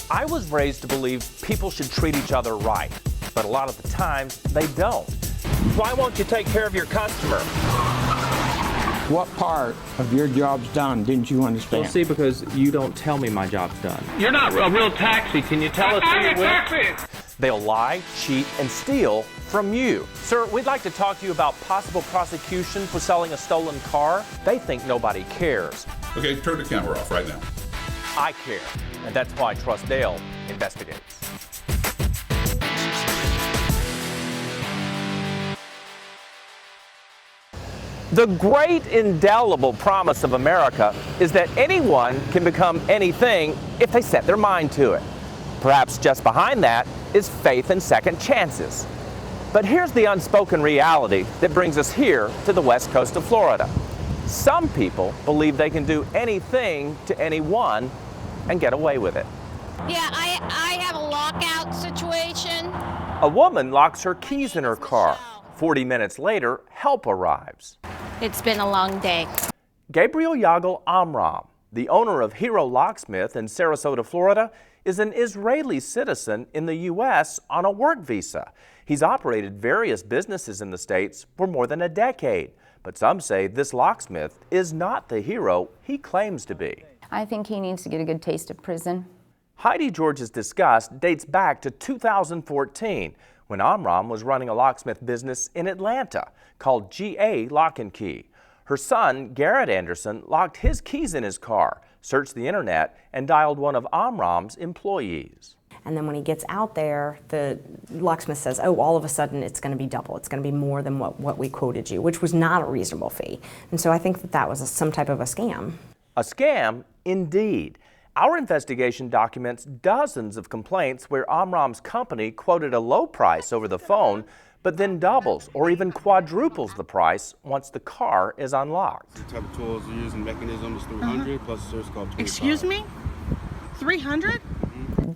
I was raised to believe people should treat each other right, but a lot of the times they don't. Why won't you take care of your customer? What part of your job's done didn't you understand? Well, see, because you don't tell me my job's done. You're not a real taxi. Can you tell us who you're with? They'll lie, cheat, and steal from you. Sir, we'd like to talk to you about possible prosecution for selling a stolen car. They think nobody cares. Okay, turn the camera off right now. I care, and that's why TrustDALE investigates. The great indelible promise of America is that anyone can become anything if they set their mind to it. Perhaps just behind that is faith and second chances. But here's the unspoken reality that brings us here to the west coast of Florida. Some people believe they can do anything to anyone and get away with it. Yeah, I have a lockout situation. A woman locks her keys in her car. 40 minutes later, help arrives. It's been a long day. Gabriel Yagal Amram, the owner of Hero Locksmith in Sarasota, Florida, is an Israeli citizen in the U.S. on a work visa. He's operated various businesses in the States for more than a decade, but some say this locksmith is not the hero he claims to be. I think he needs to get a good taste of prison. Heidi George's disgust dates back to 2014 when Amram was running a locksmith business in Atlanta called GA Lock and Key. Her son, Garrett Anderson, locked his keys in his car, searched the internet, and dialed one of Amram's employees. And then when he gets out there, the locksmith says, oh, all of a sudden it's going to be double. It's going to be more than what we quoted you, which was not a reasonable fee. And so I think that was some type of a scam. A scam, indeed. Our investigation documents dozens of complaints where Amram's company quoted a low price over the phone, but then doubles or even quadruples the price once the car is unlocked. The type of tools you're using, mechanism is 300 plus a service called 25. Excuse me? 300?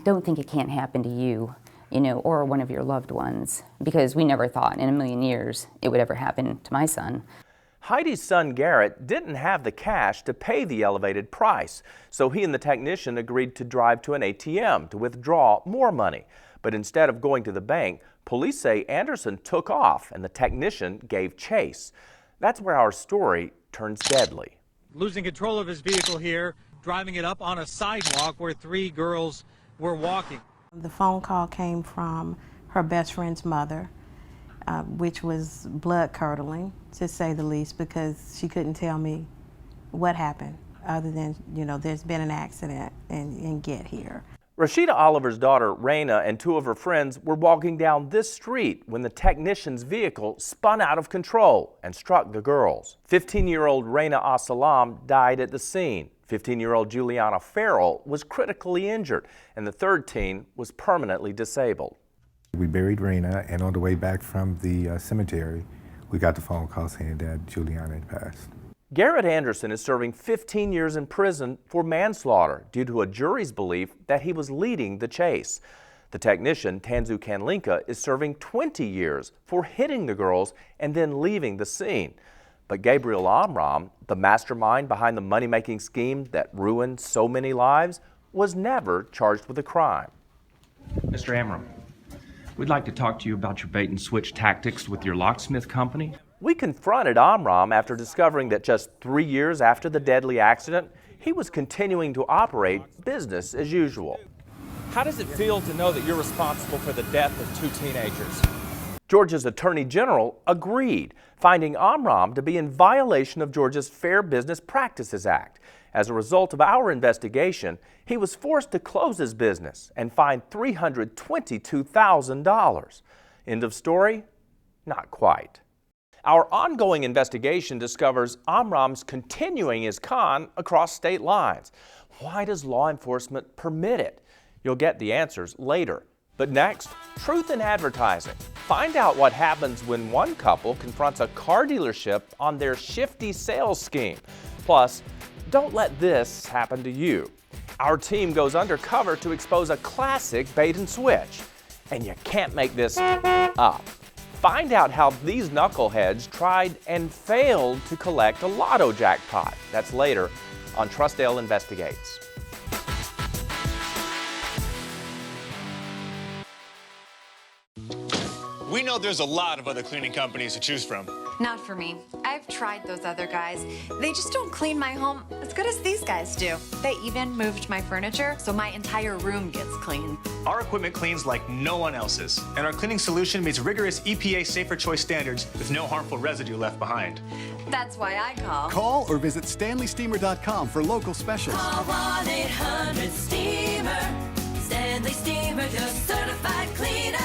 Don't think it can't happen to you, or one of your loved ones, because we never thought in a million years it would ever happen to my son. Heidi's son Garrett didn't have the cash to pay the elevated price, so he and the technician agreed to drive to an ATM to withdraw more money. But instead of going to the bank, police say Anderson took off and the technician gave chase. That's where our story turns deadly. Losing control of his vehicle here, driving it up on a sidewalk where 3 girls were walking. The phone call came from her best friend's mother, which was blood-curdling, to say the least, because she couldn't tell me what happened other than, there's been an accident and get here. Rashida Oliver's daughter, Raina, and 2 of her friends were walking down this street when the technician's vehicle spun out of control and struck the girls. 15-year-old Raina Asalam died at the scene. 15-year-old Juliana Farrell was critically injured, and the third teen was permanently disabled. We buried Raina, and on the way back from the cemetery, we got the phone call saying that Juliana had passed. Garrett Anderson is serving 15 years in prison for manslaughter due to a jury's belief that he was leading the chase. The technician, Tanzu Kanlinka, is serving 20 years for hitting the girls and then leaving the scene. But Gabriel Amram, the mastermind behind the money-making scheme that ruined so many lives, was never charged with a crime. Mr. Amram, we'd like to talk to you about your bait-and-switch tactics with your locksmith company. We confronted Amram after discovering that just 3 years after the deadly accident, he was continuing to operate business as usual. How does it feel to know that you're responsible for the death of 2 teenagers? Georgia's Attorney General agreed, finding Amram to be in violation of Georgia's Fair Business Practices Act. As a result of our investigation, he was forced to close his business and fined $322,000. End of story? Not quite. Our ongoing investigation discovers Amram's continuing his con across state lines. Why does law enforcement permit it? You'll get the answers later. But next, truth in advertising. Find out what happens when one couple confronts a car dealership on their shifty sales scheme. Plus, don't let this happen to you. Our team goes undercover to expose a classic bait and switch. And you can't make this up. Find out how these knuckleheads tried and failed to collect a lotto jackpot. That's later on TrustDALE Investigates. We know there's a lot of other cleaning companies to choose from. Not for me. I've tried those other guys. They just don't clean my home as good as these guys do. They even moved my furniture so my entire room gets clean. Our equipment cleans like no one else's, and our cleaning solution meets rigorous EPA Safer Choice standards with no harmful residue left behind. That's why I call. Call or visit StanleySteamer.com for local specials. Call 1-800-STEAMER. Stanley Steamer, your certified cleaner.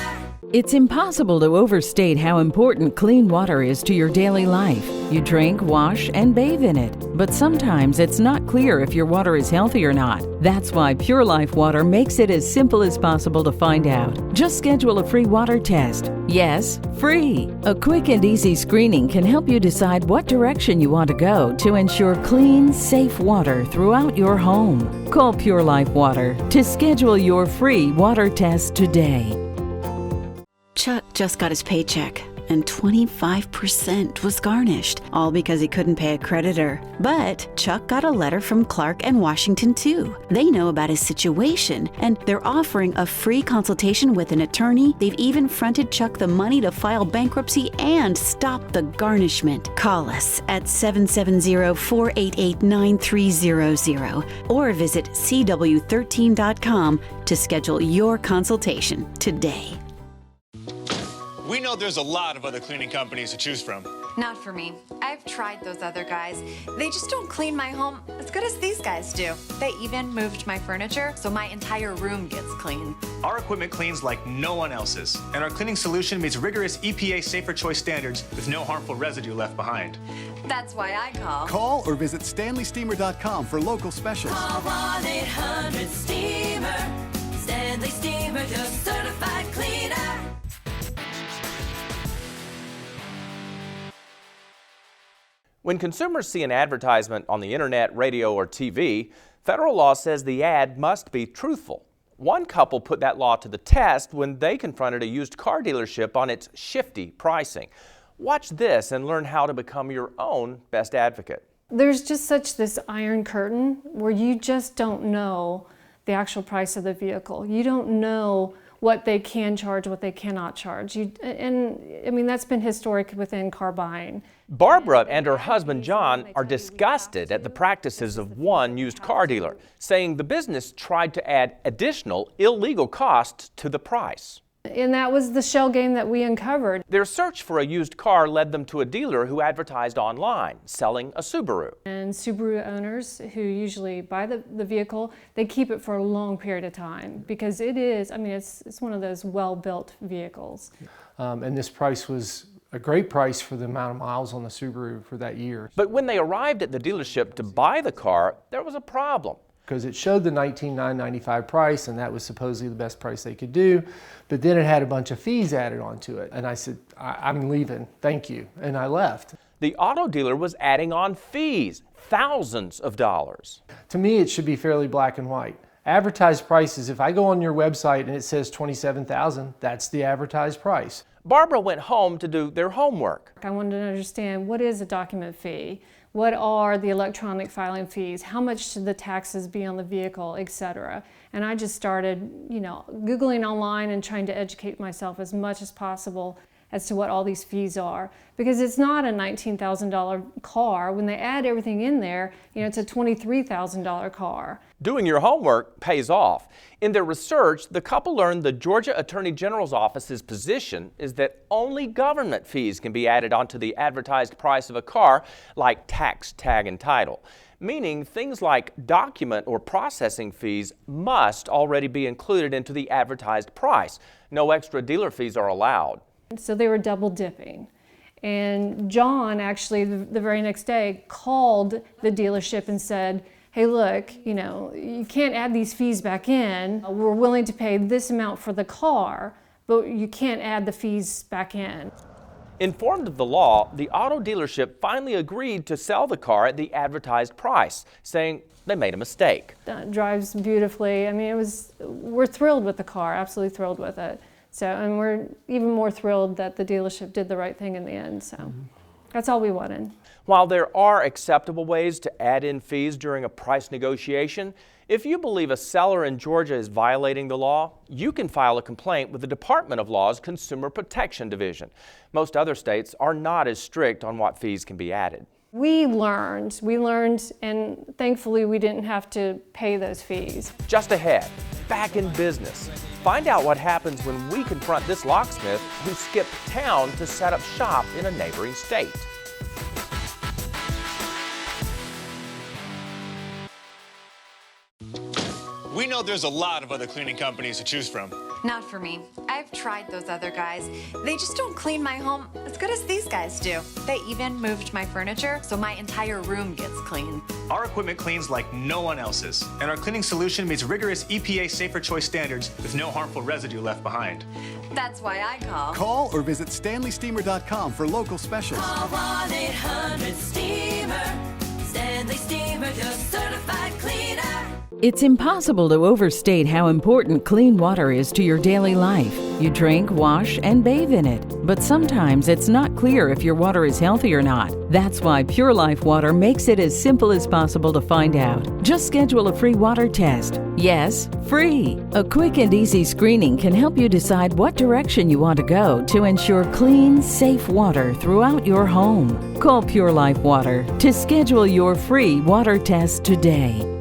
It's impossible to overstate how important clean water is to your daily life. You drink, wash, and bathe in it. But sometimes it's not clear if your water is healthy or not. That's why Pure Life Water makes it as simple as possible to find out. Just schedule a free water test. Yes, free. A quick and easy screening can help you decide what direction you want to go to ensure clean, safe water throughout your home. Call Pure Life Water to schedule your free water test today. Chuck just got his paycheck, and 25% was garnished, all because he couldn't pay a creditor. But Chuck got a letter from Clark and Washington, too. They know about his situation, and they're offering a free consultation with an attorney. They've even fronted Chuck the money to file bankruptcy and stop the garnishment. Call us at 770-488-9300 or visit cw13.com to schedule your consultation today. We know there's a lot of other cleaning companies to choose from. Not for me. I've tried those other guys. They just don't clean my home as good as these guys do. They even moved my furniture so my entire room gets clean. Our equipment cleans like no one else's, and our cleaning solution meets rigorous EPA Safer Choice standards with no harmful residue left behind. That's why I call. Call or visit StanleySteamer.com for local specials. Call 1-800-STEAMER. Stanley Steamer, your certified cleaner. When consumers see an advertisement on the internet, radio, or TV, federal law says the ad must be truthful. One couple put that law to the test when they confronted a used car dealership on its shifty pricing. Watch this and learn how to become your own best advocate. There's just this iron curtain where you just don't know the actual price of the vehicle. You don't know what they can charge, what they cannot charge. That's been historic within car buying. Barbara and her husband John are disgusted at the practices of one used car dealer, saying the business tried to add additional illegal costs to the price. And that was the shell game that we uncovered. Their search for a used car led them to a dealer who advertised online, selling a Subaru. And Subaru owners who usually buy the vehicle, they keep it for a long period of time because it's one of those well-built vehicles. And this price was a great price for the amount of miles on the Subaru for that year. But when they arrived at the dealership to buy the car, there was a problem. Because it showed the $19,995 price, and that was supposedly the best price they could do, but then it had a bunch of fees added onto it. And I said, I'm leaving, thank you, and I left. The auto dealer was adding on fees, thousands of dollars. To me, it should be fairly black and white. Advertised prices, if I go on your website and it says $27,000, that's the advertised price. Barbara went home to do their homework. I wanted to understand, what is a document fee? What are the electronic filing fees? How much should the taxes be on the vehicle, etc.? And I just started, Googling online and trying to educate myself as much as possible as to what all these fees are. Because it's not a $19,000 car. When they add everything in there, it's a $23,000 car. Doing your homework pays off. In their research, the couple learned the Georgia Attorney General's office's position is that only government fees can be added onto the advertised price of a car, like tax, tag, and title. Meaning things like document or processing fees must already be included into the advertised price. No extra dealer fees are allowed. So they were double dipping. And John actually the very next day called the dealership and said, hey, look, you can't add these fees back in. We're willing to pay this amount for the car, but you can't add the fees back in. Informed of the law, the auto dealership finally agreed to sell the car at the advertised price, saying they made a mistake. It drives beautifully. We're thrilled with the car, absolutely thrilled with it. And we're even more thrilled that the dealership did the right thing in the end. So that's all we wanted. While there are acceptable ways to add in fees during a price negotiation, If you believe a seller in Georgia is violating the law, you can file a complaint with the Department of Law's Consumer Protection Division. Most other states are not as strict on what fees can be added. We learned, and thankfully we didn't have to pay those fees. Just ahead, back in business. Find out what happens when we confront this locksmith who skipped town to set up shop in a neighboring state. We know there's a lot of other cleaning companies to choose from. Not for me. I've tried those other guys. They just don't clean my home as good as these guys do. They even moved my furniture so my entire room gets clean. Our equipment cleans like no one else's, and our cleaning solution meets rigorous EPA safer choice standards with no harmful residue left behind. That's why I call. Call or visit StanleySteamer.com for local specials. Call 1-800-STEAMER. Stanley Steamer, your certified cleaner. It's impossible to overstate how important clean water is to your daily life. You drink, wash, and bathe in it. But sometimes it's not clear if your water is healthy or not. That's why Pure Life Water makes it as simple as possible to find out. Just schedule a free water test. Yes, free. A quick and easy screening can help you decide what direction you want to go to ensure clean, safe water throughout your home. Call Pure Life Water to schedule your free water test today.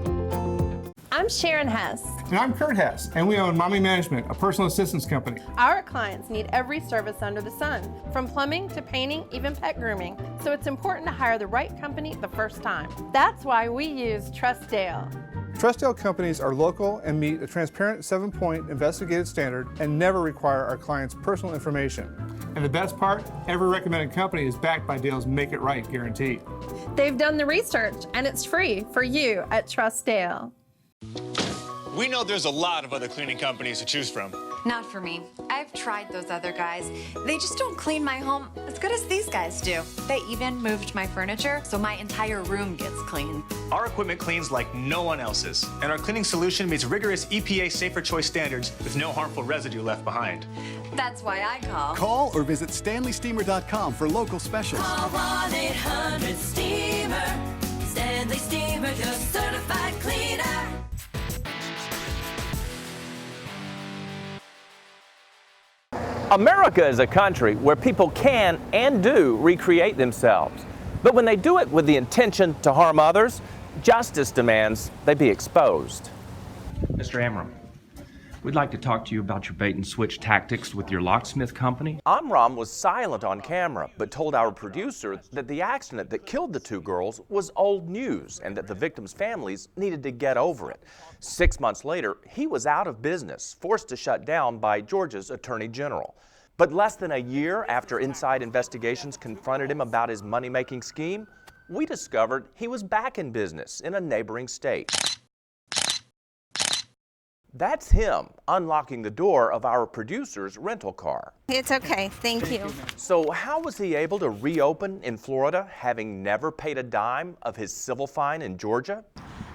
I'm Sharon Hess. And I'm Kurt Hess, and we own Mommy Management, a personal assistance company. Our clients need every service under the sun, from plumbing to painting, even pet grooming. So it's important to hire the right company the first time. That's why we use TrustDALE. TrustDALE companies are local and meet a transparent 7-point investigative standard and never require our clients' personal information. And the best part, every recommended company is backed by Dale's Make It Right guarantee. They've done the research, and it's free for you at TrustDALE. We know there's a lot of other cleaning companies to choose from. Not for me. I've tried those other guys. They just don't clean my home as good as these guys do. They even moved my furniture so my entire room gets clean. Our equipment cleans like no one else's, and our cleaning solution meets rigorous EPA safer choice standards with no harmful residue left behind. That's why I call. Call or visit StanleySteamer.com for local specials. Call 1-800-STEAMER. Stanley Steamer, your certified cleaner. America is a country where people can and do recreate themselves. But when they do it with the intention to harm others, justice demands they be exposed. Mr. Amram, we'd like to talk to you about your bait and switch tactics with your locksmith company. Amram was silent on camera, but told our producer that the accident that killed the two girls was old news and that the victims' families needed to get over it. 6 months later, he was out of business, forced to shut down by Georgia's Attorney General. But less than a year after Inside Investigations confronted him about his money-making scheme, we discovered he was back in business in a neighboring state. That's him unlocking the door of our producer's rental car. It's okay, thank you. So how was he able to reopen in Florida, having never paid a dime of his civil fine in Georgia?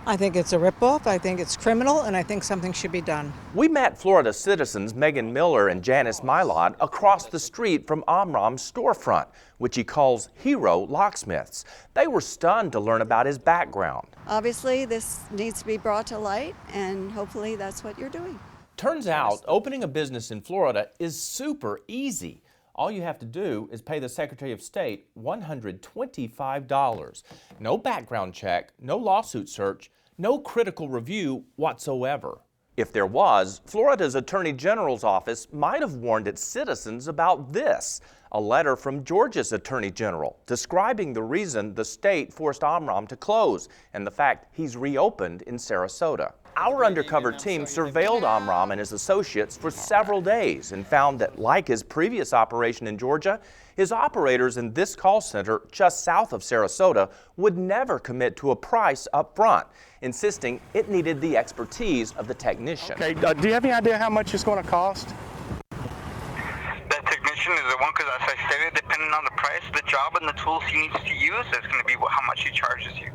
I think it's a ripoff, I think it's criminal, and I think something should be done. We met Florida citizens Megan Miller and Janice Mylod across the street from Amram's storefront, which he calls Hero Locksmiths. They were stunned to learn about his background. Obviously, this needs to be brought to light, and hopefully that's what you're doing. Turns out, opening a business in Florida is super easy. All you have to do is pay the Secretary of State $125. No background check, no lawsuit search, no critical review whatsoever. If there was, Florida's Attorney General's office might have warned its citizens about this, a letter from Georgia's Attorney General describing the reason the state forced Amram to close and the fact he's reopened in Sarasota. Our undercover team surveilled Amram and his associates for several days and found that, like his previous operation in Georgia, his operators in this call center just south of Sarasota would never commit to a price up front, insisting it needed the expertise of the technician. Okay, do you have any idea how much it's going to cost? That technician is the one, because as I stated, depending on the price, the job, and the tools he needs to use, that's going to be how much he charges you.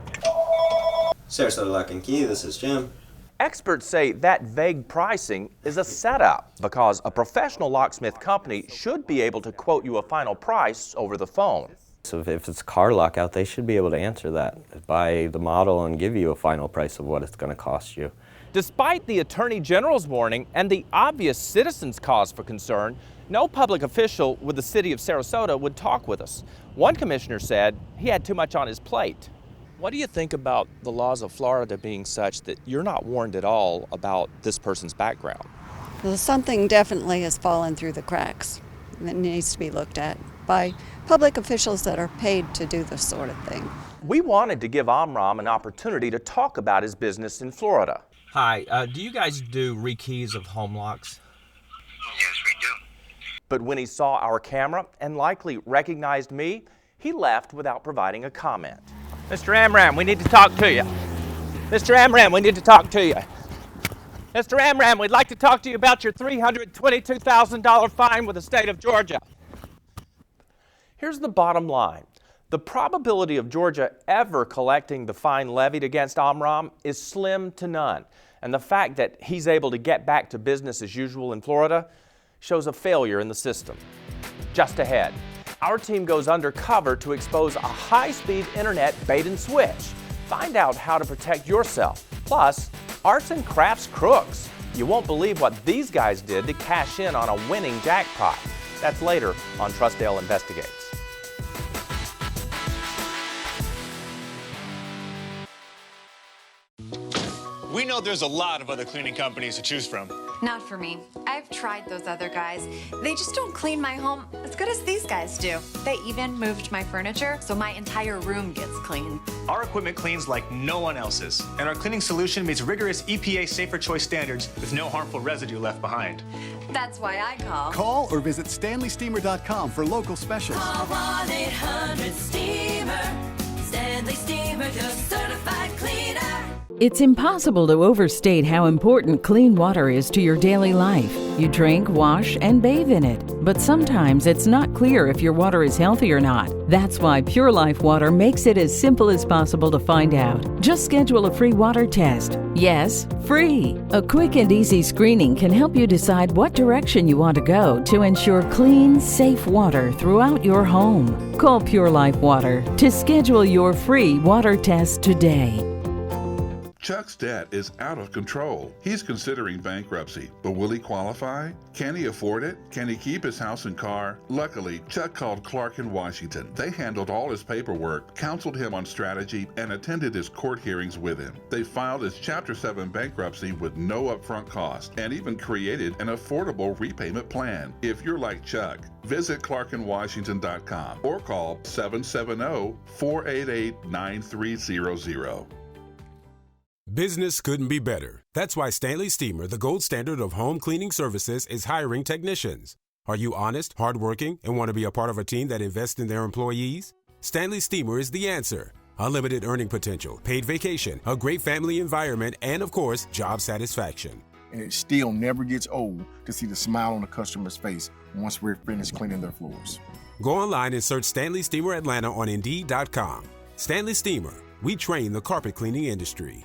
Sarasota Lock and Key, this is Jim. Experts say that vague pricing is a setup because a professional locksmith company should be able to quote you a final price over the phone. So if it's car lockout, they should be able to answer that by the model and give you a final price of what it's going to cost you. Despite the Attorney General's warning and the obvious citizens' cause for concern, no public official with the city of Sarasota would talk with us. One commissioner said he had too much on his plate. What do you think about the laws of Florida being such that you're not warned at all about this person's background? Well, something definitely has fallen through the cracks that needs to be looked at by public officials that are paid to do this sort of thing. We wanted to give Amram an opportunity to talk about his business in Florida. Hi, do you guys do rekeys of home locks? Yes, we do. But when he saw our camera and likely recognized me, he left without providing a comment. Mr. Amram, we need to talk to you. Mr. Amram, we need to talk to you. Mr. Amram, we'd like to talk to you about your $322,000 fine with the state of Georgia. Here's the bottom line. The probability of Georgia ever collecting the fine levied against Amram is slim to none. And the fact that he's able to get back to business as usual in Florida shows a failure in the system. Just ahead, our team goes undercover to expose a high-speed internet bait and switch. Find out how to protect yourself. Plus, arts and crafts crooks. You won't believe what these guys did to cash in on a winning jackpot. That's later on TrustDALE Investigates. We know there's a lot of other cleaning companies to choose from. Not for me. I've tried those other guys. They just don't clean my home as good as these guys do. They even moved my furniture, so my entire room gets clean. Our equipment cleans like no one else's, and our cleaning solution meets rigorous EPA Safer Choice standards with no harmful residue left behind. That's why I call. Call or visit StanleySteamer.com for local specials. Call 1-800-STEAMER. Stanley Steamer, your certified cleaner. It's impossible to overstate how important clean water is to your daily life. You drink, wash, and bathe in it. But sometimes it's not clear if your water is healthy or not. That's why Pure Life Water makes it as simple as possible to find out. Just schedule a free water test. Yes, free. A quick and easy screening can help you decide what direction you want to go to ensure clean, safe water throughout your home. Call Pure Life Water to schedule your free water test today. Chuck's debt is out of control. He's considering bankruptcy, but will he qualify? Can he afford it? Can he keep his house and car? Luckily, Chuck called Clark in Washington. They handled all his paperwork, counseled him on strategy, and attended his court hearings with him. They filed his Chapter 7 bankruptcy with no upfront cost and even created an affordable repayment plan. If you're like Chuck, visit clarkinwashington.com or call 770-488-9300. Business couldn't be better. That's why Stanley Steamer, the gold standard of home cleaning services, is hiring technicians. Are you honest, hardworking, and want to be a part of a team that invests in their employees? Stanley Steamer is the answer. Unlimited earning potential, paid vacation, a great family environment, and of course, job satisfaction. And it still never gets old to see the smile on the customer's face once we're finished cleaning their floors. Go online and search Stanley Steamer Atlanta on Indeed.com. Stanley Steamer, we train the carpet cleaning industry.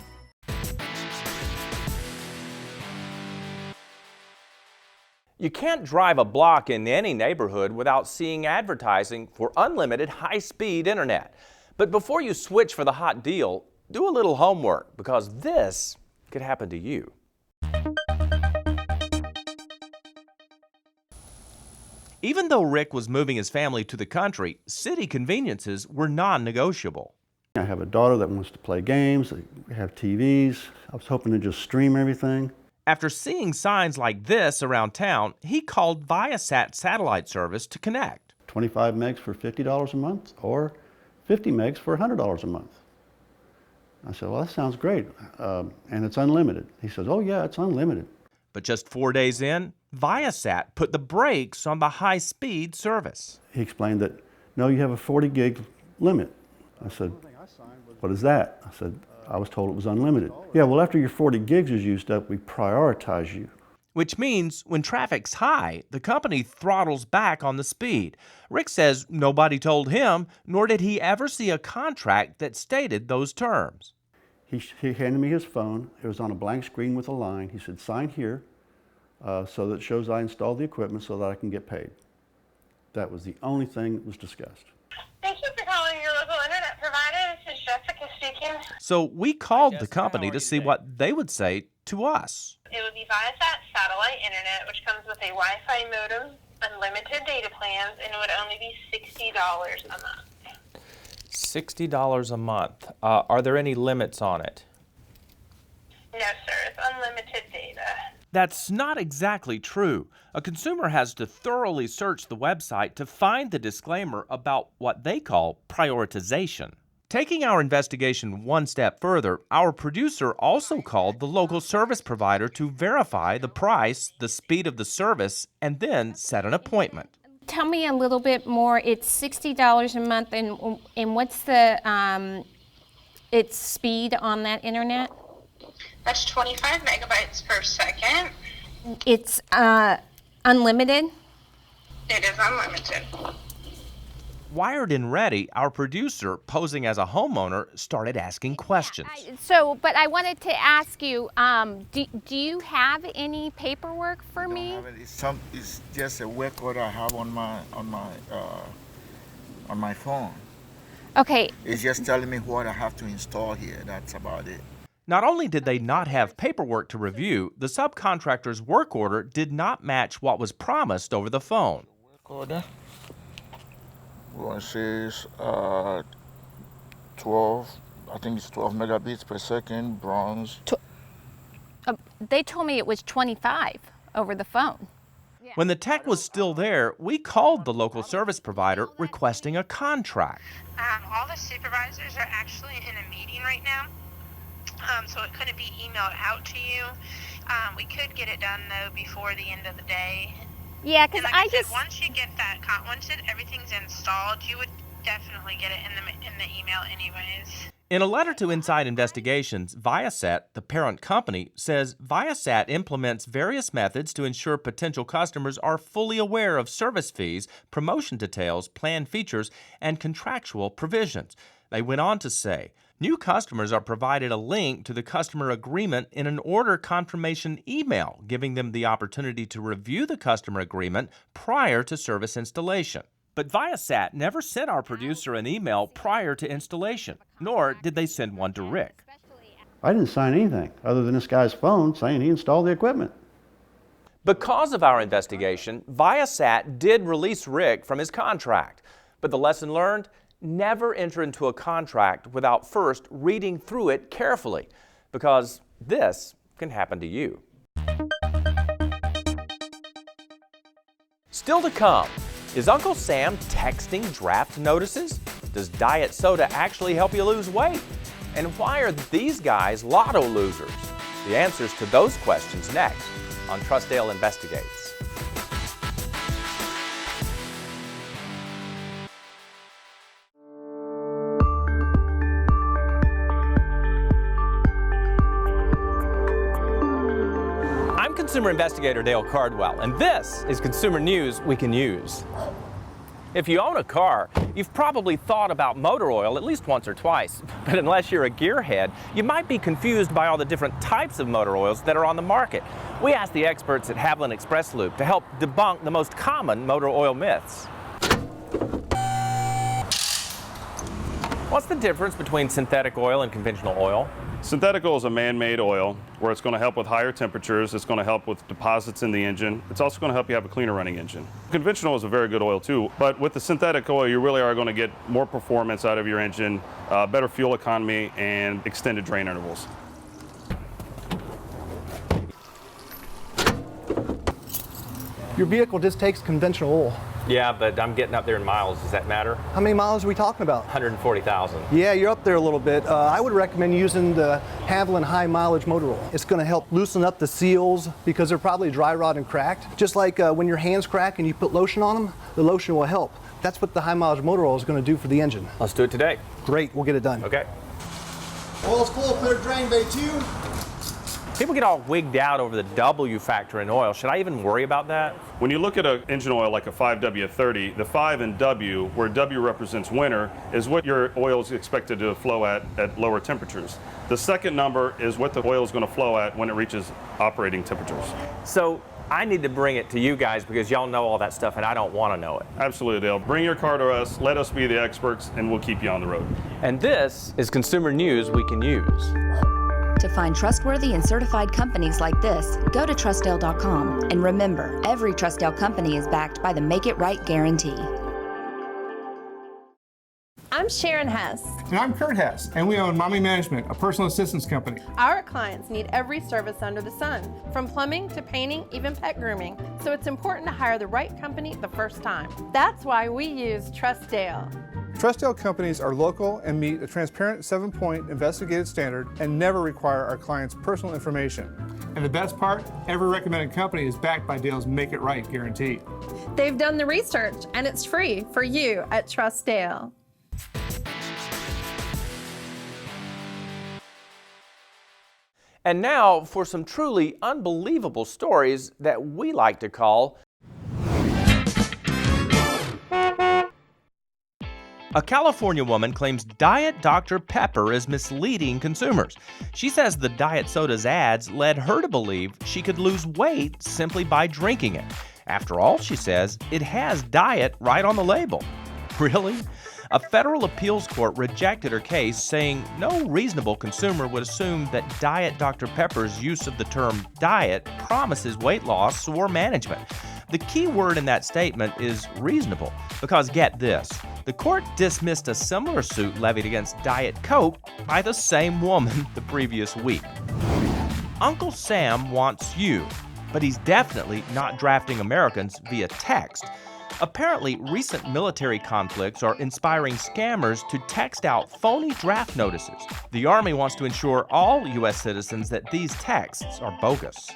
You can't drive a block in any neighborhood without seeing advertising for unlimited high-speed internet. But before you switch for the hot deal, do a little homework, because this could happen to you. Even though Rick was moving his family to the country, city conveniences were non-negotiable. I have a daughter that wants to play games, they have TVs. I was hoping to just stream everything. After seeing signs like this around town, he called Viasat satellite service to connect. 25 megs for $50 a month or 50 megs for $100 a month. I said, well, that sounds great, and it's unlimited. He says, oh yeah, it's unlimited. But just 4 days in, Viasat put the brakes on the high-speed service. He explained that, no, you have a 40 gig limit. I said, what is that? I said, I was told it was unlimited. Yeah, well, after your 40 gigs is used up, we prioritize you. Which means when traffic's high, the company throttles back on the speed. Rick says nobody told him, nor did he ever see a contract that stated those terms. He handed me his phone. It was on a blank screen with a line. He said, sign here so that it shows I installed the equipment so that I can get paid. That was the only thing that was discussed. Thank you for calling your local internet provider. This is Jessica speaking. So we called the company to see what they would say to us. It would be Viasat satellite internet, which comes with a Wi-Fi modem, unlimited data plans, and it would only be $60 a month. $60 a month. Are there any limits on it? No, sir. It's unlimited data. That's not exactly true. A consumer has to thoroughly search the website to find the disclaimer about what they call prioritization. Taking our investigation one step further, our producer also called the local service provider to verify the price, the speed of the service, and then set an appointment. Tell me a little bit more. It's $60 a month, and what's the its speed on that internet? That's 25 megabytes per second. It's unlimited? It is unlimited. Wired and ready, our producer, posing as a homeowner, started asking questions. But I wanted to ask you, do you have any paperwork for me? It's just a work order I have on my phone. Okay. It's just telling me what I have to install here. That's about it. Not only did they not have paperwork to review, the subcontractor's work order did not match what was promised over the phone. Work order. One says 12, I think it's 12 megabits per second, bronze. They told me it was 25 over the phone. When the tech was still there, we called the local service provider requesting a contract. All the supervisors are actually in a meeting right now, so it couldn't be emailed out to you. We could get it done, though, before the end of the day. Yeah, because like I said, once you get that, once everything's installed, you would definitely get it in the email anyways. In a letter to Inside Investigations, Viasat, the parent company, says Viasat implements various methods to ensure potential customers are fully aware of service fees, promotion details, plan features, and contractual provisions. They went on to say, new customers are provided a link to the customer agreement in an order confirmation email, giving them the opportunity to review the customer agreement prior to service installation. But Viasat never sent our producer an email prior to installation, nor did they send one to Rick. I didn't sign anything other than this guy's phone saying he installed the equipment. Because of our investigation, Viasat did release Rick from his contract. But the lesson learned? Never enter into a contract without first reading through it carefully, because this can happen to you. Still to come, is Uncle Sam texting draft notices? Does diet soda actually help you lose weight? And why are these guys lotto losers? The answers to those questions next on TrustDALE Investigates. I'm consumer investigator Dale Cardwell, and this is consumer news we can use. If you own a car, you've probably thought about motor oil at least once or twice, but unless you're a gearhead, you might be confused by all the different types of motor oils that are on the market. We asked the experts at Haviland Express Lube to help debunk the most common motor oil myths. What's the difference between synthetic oil and conventional oil? Synthetic oil is a man-made oil where it's going to help with higher temperatures, it's going to help with deposits in the engine, it's also going to help you have a cleaner running engine. Conventional is a very good oil too, but with the synthetic oil you really are going to get more performance out of your engine, better fuel economy, and extended drain intervals. Your vehicle just takes conventional oil. Yeah, but I'm getting up there in miles. Does that matter? How many miles are we talking about? 140,000. Yeah, you're up there a little bit. I would recommend using the Haviland high mileage motor oil. It's going to help loosen up the seals because they're probably dry rot and cracked. Just like when your hands crack and you put lotion on them, the lotion will help. That's what the high mileage motor oil is going to do for the engine. Let's do it today. Great, we'll get it done. Okay. Oil's full, clear drain bay 2. People get all wigged out over the W factor in oil. Should I even worry about that? When you look at an engine oil like a 5W30, the 5 in W, where W represents winter, is what your oil is expected to flow at lower temperatures. The second number is what the oil is going to flow at when it reaches operating temperatures. So I need to bring it to you guys because y'all know all that stuff and I don't want to know it. Absolutely, Dale. Bring your car to us, let us be the experts, and we'll keep you on the road. And this is consumer news we can use. To find trustworthy and certified companies like this, go to TrustDALE.com. And remember, every TrustDALE company is backed by the Make It Right guarantee. I'm Sharon Hess. And I'm Kurt Hess, and we own Mommy Management, a personal assistance company. Our clients need every service under the sun, from plumbing to painting, even pet grooming. So it's important to hire the right company the first time. That's why we use TrustDALE. TrustDALE companies are local and meet a transparent 7-point investigative standard and never require our clients' personal information. And the best part, every recommended company is backed by Dale's Make It Right guarantee. They've done the research, and it's free for you at TrustDALE. And now for some truly unbelievable stories that we like to call A California woman claims Diet Dr. Pepper is misleading consumers. She says the diet soda's ads led her to believe she could lose weight simply by drinking it. After all, she says, it has diet right on the label. Really? A federal appeals court rejected her case, saying no reasonable consumer would assume that Diet Dr. Pepper's use of the term diet promises weight loss or management. The key word in that statement is reasonable, because get this, the court dismissed a similar suit levied against Diet Coke by the same woman the previous week. Uncle Sam wants you, but he's definitely not drafting Americans via text. Apparently, recent military conflicts are inspiring scammers to text out phony draft notices. The Army wants to ensure all U.S. citizens that these texts are bogus.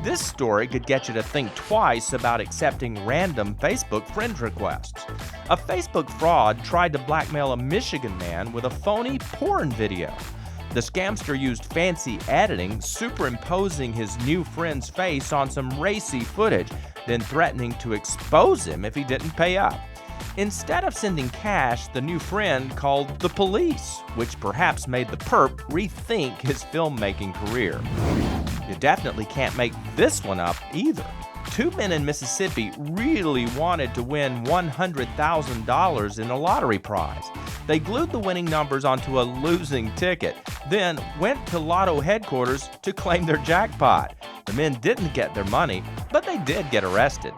This story could get you to think twice about accepting random Facebook friend requests. A Facebook fraud tried to blackmail a Michigan man with a phony porn video. The scamster used fancy editing, superimposing his new friend's face on some racy footage, then threatening to expose him if he didn't pay up. Instead of sending cash, the new friend called the police, which perhaps made the perp rethink his filmmaking career. You definitely can't make this one up either. Two men in Mississippi really wanted to win $100,000 in a lottery prize. They glued the winning numbers onto a losing ticket, then went to Lotto headquarters to claim their jackpot. The men didn't get their money, but they did get arrested.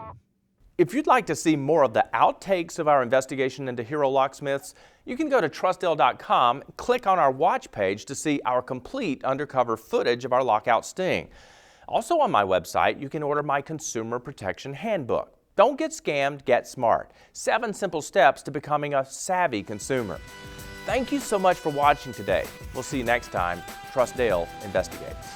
If you'd like to see more of the outtakes of our investigation into hero locksmiths, you can go to TrustDALE.com, click on our watch page to see our complete undercover footage of our lockout sting. Also on my website, you can order my Consumer Protection Handbook. Don't get scammed, get smart. 7 simple steps to becoming a savvy consumer. Thank you so much for watching today. We'll see you next time. TrustDALE Investigates.